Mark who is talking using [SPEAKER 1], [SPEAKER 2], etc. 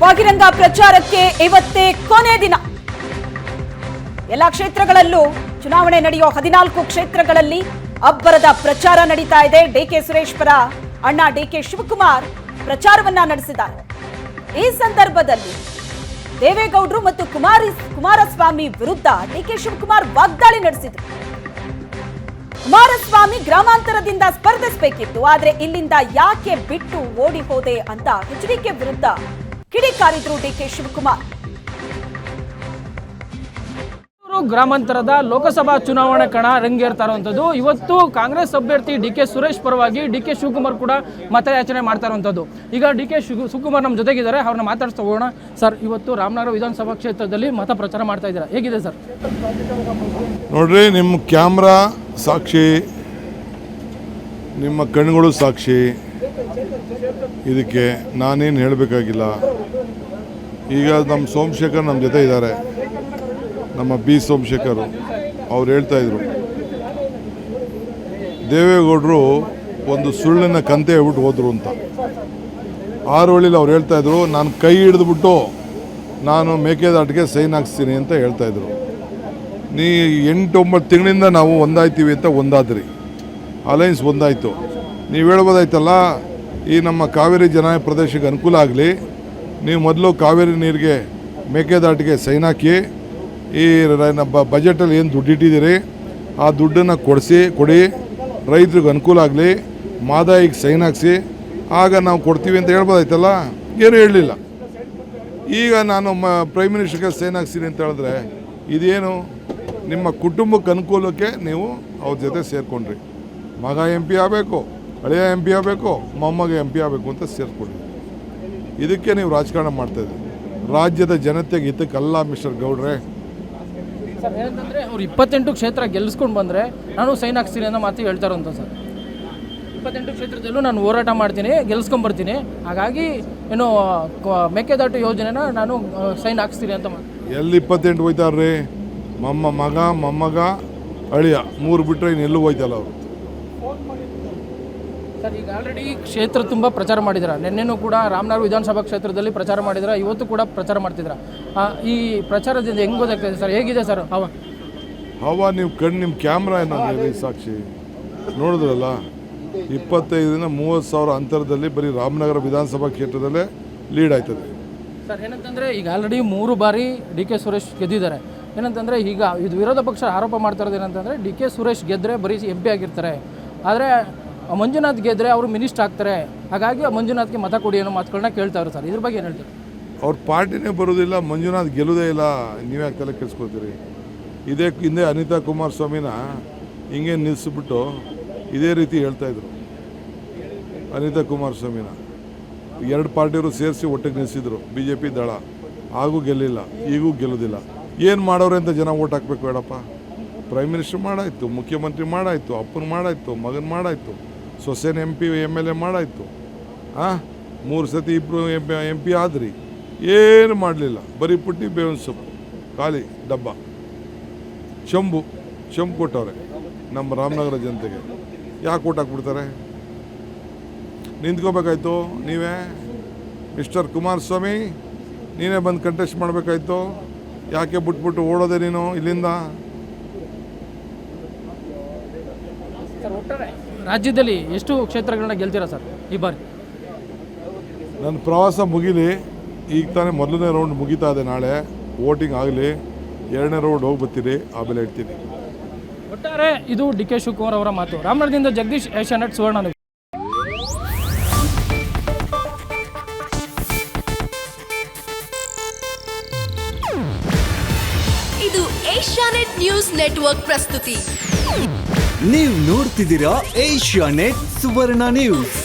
[SPEAKER 1] ಬಹಿರಂಗ ಪ್ರಚಾರಕ್ಕೆ ಇವತ್ತೇ ಕೊನೆ ದಿನ. ಎಲ್ಲ ಕ್ಷೇತ್ರಗಳಲ್ಲೂ ಚುನಾವಣೆ ನಡೆಯೋ 14 ಕ್ಷೇತ್ರಗಳಲ್ಲಿ ಅಬ್ಬರದ ಪ್ರಚಾರ ನಡೀತಾ ಇದೆ. ಡಿಕೆ ಸುರೇಶ್ ಪರ ಅಣ್ಣ ಡಿಕೆ ಶಿವಕುಮಾರ್ ಪ್ರಚಾರವನ್ನ ನಡೆಸಿದ್ದಾರೆ. ಈ ಸಂದರ್ಭದಲ್ಲಿ ದೇವೇಗೌಡರು ಮತ್ತು ಕುಮಾರಸ್ವಾಮಿ ವಿರುದ್ಧ ಡಿಕೆ ಶಿವಕುಮಾರ್ ವಾಗ್ದಾಳಿ ನಡೆಸಿದರು. ಕುಮಾರಸ್ವಾಮಿ ಗ್ರಾಮಾಂತರದಿಂದ ಸ್ಪರ್ಧಿಸಬೇಕಿತ್ತು, ಆದ್ರೆ ಇಲ್ಲಿಂದ ಯಾಕೆ ಬಿಟ್ಟು ಓಡಿ ಹೋದೆ ಅಂತ ಎಚ್ಡಿಕೆ ವಿರುದ್ಧ ಕಿಡಿಕಾರಿದ್ರು ಡಿಕೆ ಶಿವಕುಮಾರ್.
[SPEAKER 2] ಗ್ರಾಮಾಂತರದ ಲೋಕಸಭಾ ಚುನಾವಣೆ ಕಣ ರಂಗೇರ್ತಾ ಇರುವಂಥದ್ದು. ಇವತ್ತು ಕಾಂಗ್ರೆಸ್ ಅಭ್ಯರ್ಥಿ ಡಿಕೆ ಸುರೇಶ್ ಪರವಾಗಿ ಡಿಕೆ ಶಿವಕುಮಾರ್ ಕೂಡ ಮತಯಾಚನೆ ಮಾಡ್ತಾ ಇರುವಂಥದ್ದು. ಈಗ ಡಿಕೆ ಶಿವಕುಮಾರ್ ನಮ್ಮ ಜೊತೆಗಿದ್ದಾರೆ, ಅವ್ರನ್ನ ಮಾತಾಡ್ತಾ ಹೋಗೋಣ. ಸರ್, ಇವತ್ತು ರಾಮನಗರ ವಿಧಾನಸಭಾ ಕ್ಷೇತ್ರದಲ್ಲಿ ಮತ ಪ್ರಚಾರ ಮಾಡ್ತಾ ಇದ್ದೀರಾ, ಹೇಗಿದೆ ಸರ್?
[SPEAKER 3] ನೋಡ್ರಿ, ನಿಮ್ಮ ಕ್ಯಾಮ್ರಾ ಸಾಕ್ಷಿ, ನಿಮ್ಮ ಕಣ್ಣುಗಳು ಸಾಕ್ಷಿ. ಇದಕ್ಕೆ ನಾನೇನು ಹೇಳಬೇಕಾಗಿಲ್ಲ. ಈಗ ನಮ್ಮ ಸೋಮಶೇಖರ್ ನಮ್ಮ ಜೊತೆ ಇದ್ದಾರೆ, ನಮ್ಮ ಬಿ ಸೋಮಶೇಖರ್. ಅವ್ರು ಹೇಳ್ತಾಯಿದ್ರು, ದೇವೇಗೌಡರು ಒಂದು ಸುಳ್ಳಿನ ಕಂತೆ ಹೇಳ್ಬಿಟ್ಟು ಹೋದರು ಅಂತ. ಆರೋಳಿಲಿ ಅವ್ರು ಹೇಳ್ತಾಯಿದ್ರು, ನಾನು ಕೈ ಹಿಡಿದ್ಬಿಟ್ಟು ನಾನು ಮೇಕೆದಾಟಿಗೆ ಸೈನ್ ಹಾಕ್ಸ್ತೀನಿ ಅಂತ ಹೇಳ್ತಾಯಿದ್ರು. ನೀ 8-9 ತಿಂಗಳಿಂದ ನಾವು ಒಂದಾಯ್ತೀವಿ ಅಂತ ಒಂದಾದ್ರಿ, ಅಲೈನ್ಸ್ ಒಂದಾಯಿತು. ನೀವು ಹೇಳ್ಬೋದಾಯ್ತಲ್ಲ, ಈ ನಮ್ಮ ಕಾವೇರಿ ಜನಾಂಗ ಪ್ರದೇಶಕ್ಕೆ ಅನುಕೂಲ ಆಗಲಿ, ನೀವು ಮೊದಲು ಕಾವೇರಿ ನೀರಿಗೆ ಮೇಕೆದಾಟಿಗೆ ಸೈನ್ ಹಾಕಿ, ಈ ಬಜೆಟಲ್ಲಿ ಏನು ದುಡ್ಡು ಇಟ್ಟಿದ್ದೀರಿ ಆ ದುಡ್ಡನ್ನು ಕೊಡಿ, ರೈತರಿಗೆ ಅನುಕೂಲ ಆಗಲಿ, ಮಾದಾಯಿಗೆ ಸೈನ್ ಹಾಕ್ಸಿ, ಆಗ ನಾವು ಕೊಡ್ತೀವಿ ಅಂತ ಹೇಳ್ಬೋದಾಯ್ತಲ್ಲ. ಏನು ಹೇಳಲಿಲ್ಲ. ಈಗ ನಾನು ಪ್ರೈಮ್ ಮಿನಿಸ್ಟರ್ಗೆ ಸೈನ್ ಹಾಕ್ತೀನಿ ಅಂತ ಹೇಳಿದ್ರೆ ಇದೇನು? ನಿಮ್ಮ ಕುಟುಂಬಕ್ಕೆ ಅನುಕೂಲಕ್ಕೆ ನೀವು ಅವ್ರ ಜೊತೆ ಸೇರಿಕೊಂಡ್ರಿ. ಮಗ MP ಆಗಬೇಕು, ಹಳೆಯ MP ಆಗಬೇಕು, ಮೊಮ್ಮಗ MP ಆಗಬೇಕು ಅಂತ ಸೇರಿಕೊಂಡ್ರಿ. ಇದಕ್ಕೆ ನೀವು ರಾಜಕಾರಣ ಮಾಡ್ತಾಯಿದ್ರಿ. ರಾಜ್ಯದ ಜನತೆಗೆ ಹಿತಕ್ಕಲ್ಲ ಮಿಸ್ಟರ್ ಗೌಡ್ರೆ.
[SPEAKER 2] ಸರ್, ಏನಂತಂದರೆ ಅವ್ರು 28 ಕ್ಷೇತ್ರ ಗೆಲ್ಲಿಸ್ಕೊಂಡು ಬಂದರೆ ನಾನು ಸೈನ್ ಹಾಕ್ತೀನಿ ಅನ್ನೋ ಮಾತು ಹೇಳ್ತಾರಂತ ಸರ್. 28 ಕ್ಷೇತ್ರದಲ್ಲೂ ನಾನು ಹೋರಾಟ ಮಾಡ್ತೀನಿ, ಗೆಲ್ಲಿಸ್ಕೊಂಬರ್ತೀನಿ, ಹಾಗಾಗಿ ಏನು ಮೇಕೆದಾಟು ಯೋಜನೆನ ನಾನು ಸೈನ್ ಹಾಕ್ಸ್ತೀನಿ ಅಂತ
[SPEAKER 3] ಎಲ್ಲಿ 28 ಹೋಯ್ತಾರ್ರಿ? ಮಗ ಮೊಮ್ಮಗ ಅಳಿಯ 3 ಬಿಟ್ಟರೆ ಇನ್ನೆಲ್ಲೂ ಹೋಯ್ತಲ್ಲ ಅವರು.
[SPEAKER 2] ಸರ್, ಈಗ ಆಲ್ರೆಡಿ ಕ್ಷೇತ್ರ ತುಂಬ ಪ್ರಚಾರ ಮಾಡಿದ್ದೀರಾ. ನಿನ್ನೆನೂ ಕೂಡ ರಾಮನಗರ ವಿಧಾನಸಭಾ ಕ್ಷೇತ್ರದಲ್ಲಿ ಪ್ರಚಾರ ಮಾಡಿದ್ದೀರಾ, ಇವತ್ತು ಕೂಡ ಪ್ರಚಾರ ಮಾಡ್ತಿದ್ದೀರಾ. ಈ ಪ್ರಚಾರದಿಂದ ಹೆಂಗೆ ಗೊತ್ತಾಗ್ತದೆ ಸರ್, ಹೇಗಿದೆ ಸರ್
[SPEAKER 3] ಹವಾ? ನೀವು ನಿಮ್ಮ ಕ್ಯಾಮ್ರಾ ಏನೋ ಸಾಕ್ಷಿ ನೋಡಿದ್ರಲ್ಲ, 25ರಿಂದ 30 ಸಾವಿರ ಅಂತರದಲ್ಲಿ ಬರೀ ರಾಮನಗರ ವಿಧಾನಸಭಾ ಕ್ಷೇತ್ರದಲ್ಲೇ ಲೀಡ್ ಆಯ್ತದೆ.
[SPEAKER 2] ಸರ್, ಏನಂತಂದರೆ ಈಗ ಆಲ್ರೆಡಿ 3 ಬಾರಿ ಡಿಕೆ ಸುರೇಶ್ ಗೆದ್ದಿದ್ದಾರೆ. ಏನಂತಂದರೆ ಈಗ ಇದು ವಿರೋಧ ಪಕ್ಷ ಆರೋಪ ಮಾಡ್ತಾ ಇರೋದು ಏನಂತಂದರೆ ಡಿಕೆ ಸುರೇಶ್ ಗೆದ್ದರೆ ಬರೀ MP ಆಗಿರ್ತಾರೆ, ಆದರೆ ಮಂಜುನಾಥ್ ಗೆದ್ದರೆ ಅವರು ಮಿನಿಸ್ಟರ್ ಆಗ್ತಾರೆ, ಹಾಗಾಗಿ ಮಂಜುನಾಥ್ಗೆ ಮತ ಕೊಡಿ ಅನ್ನೋ ಮಾತುಗಳನ್ನ ಕೇಳ್ತಾವ್ರು ಸರ್. ಇದ್ರ ಬಗ್ಗೆ ಏನು ಹೇಳ್ತೀವಿ?
[SPEAKER 3] ಅವ್ರ ಪಾರ್ಟಿನೇ ಬರೋದಿಲ್ಲ, ಮಂಜುನಾಥ್ ಗೆಲ್ಲೋದೇ ಇಲ್ಲ. ನೀವ್ಯಾಕೆ ತಲೆ ಕೆಡಿಸ್ಕೊಳ್ತೀರಿ? ಇದೇ ಹಿಂದೆ ಅನಿತಾ ಕುಮಾರಸ್ವಾಮಿನ ಹಿಂಗೆ ನಿಲ್ಲಿಸ್ಬಿಟ್ಟು ಇದೇ ರೀತಿ ಹೇಳ್ತಾಯಿದ್ರು. ಅನಿತಾ ಕುಮಾರಸ್ವಾಮಿನ 2 ಪಾರ್ಟಿಯವರು ಸೇರಿಸಿ ಒಟ್ಟಿಗೆ ನಿಲ್ಲಿಸಿದ್ರು, BJP ದಳ. ಆಗೂ ಗೆಲ್ಲಿಲ್ಲ, ಈಗೂ ಗೆಲ್ಲೋದಿಲ್ಲ. ಏನು ಮಾಡೋರೆ ಅಂತ ಜನ ಓಟ್ ಹಾಕ್ಬೇಕು ಬೇಡಪ್ಪ? ಪ್ರೈಮ್ ಮಿನಿಸ್ಟರ್ ಮಾಡಾಯಿತು, ಮುಖ್ಯಮಂತ್ರಿ ಮಾಡಾಯಿತು, ಅಪ್ಪನ ಮಾಡಾಯಿತು, ಮಗನ ಮಾಡಾಯಿತು, ಸೊಸೆನ MP MLA ಮಾಡಾಯಿತು. 3 ಸತಿ ಇಬ್ಬರು MP ಆದ್ರಿ, ಏನು ಮಾಡಲಿಲ್ಲ. ಬರೀ ಪುಟ್ಟಿ ಬೇವಿನ ಸೊಪ್ಪು, ಖಾಲಿ ಡಬ್ಬ. ಚಂಬು ಕೊಟ್ಟವ್ರೆ ನಮ್ಮ ರಾಮನಗರ ಜನತೆಗೆ. ಯಾಕೆ ಓಟ್ ಹಾಕ್ಬಿಡ್ತಾರೆ? ನಿಂತ್ಕೋಬೇಕಾಯ್ತು ನೀವೇ. ಮಿಸ್ಟರ್ ಕುಮಾರಸ್ವಾಮಿ, ನೀನೇ ಬಂದು ಕಂಟೆಸ್ಟ್ ಮಾಡಬೇಕಾಯ್ತು. ಯಾಕೆ ಬಿಟ್ಬಿಟ್ಟು ಓಡೋದೆ ನೀನು ಇಲ್ಲಿಂದ?
[SPEAKER 2] ರಾಜ್ಯದಲ್ಲಿ ಎಷ್ಟು ಕ್ಷೇತ್ರಗಳನ್ನ ಗೆಲ್ತೀರಾ ಸರ್ ಈ ಬಾರಿ?
[SPEAKER 3] ನನ್ನ ಪ್ರವಾಸ ಮುಗಿಲಿ, ಈಗ ತಾನೇ ಮೊದಲನೇ ರೌಂಡ್ ಮುಗಿತಾ ಇದೆ. ನಾಳೆ ವೋಟಿಂಗ್ ಆಗಲಿ, 2ನೇ ರೌಂಡ್ ಹೋಗಿ ಬರ್ತೀರಿ, ಆಮೇಲೆ ಹೇಳ್ತೀನಿ.
[SPEAKER 2] ಒಟ್ಟಾರೆ ಇದು ಡಿಕೆ ಶಿವಕುಮಾರ್ ಅವರ ಮಾತು. ರಾಮನಗರದಿಂದ ಜಗದೀಶ್, ಏಷ್ಯಾನೆಟ್ ಸುವರ್ಣ ನ್ಯೂಸ್.
[SPEAKER 4] ಇದು ಏಷ್ಯಾನೆಟ್ ನ್ಯೂಸ್ ನೆಟ್ವರ್ಕ್ ಪ್ರಸ್ತುತಿ.
[SPEAKER 5] ನೀವು ನೋಡ್ತಿದ್ದೀರಾ ಏಷ್ಯಾನೆಟ್ ಸುವರ್ಣ ನ್ಯೂಸ್.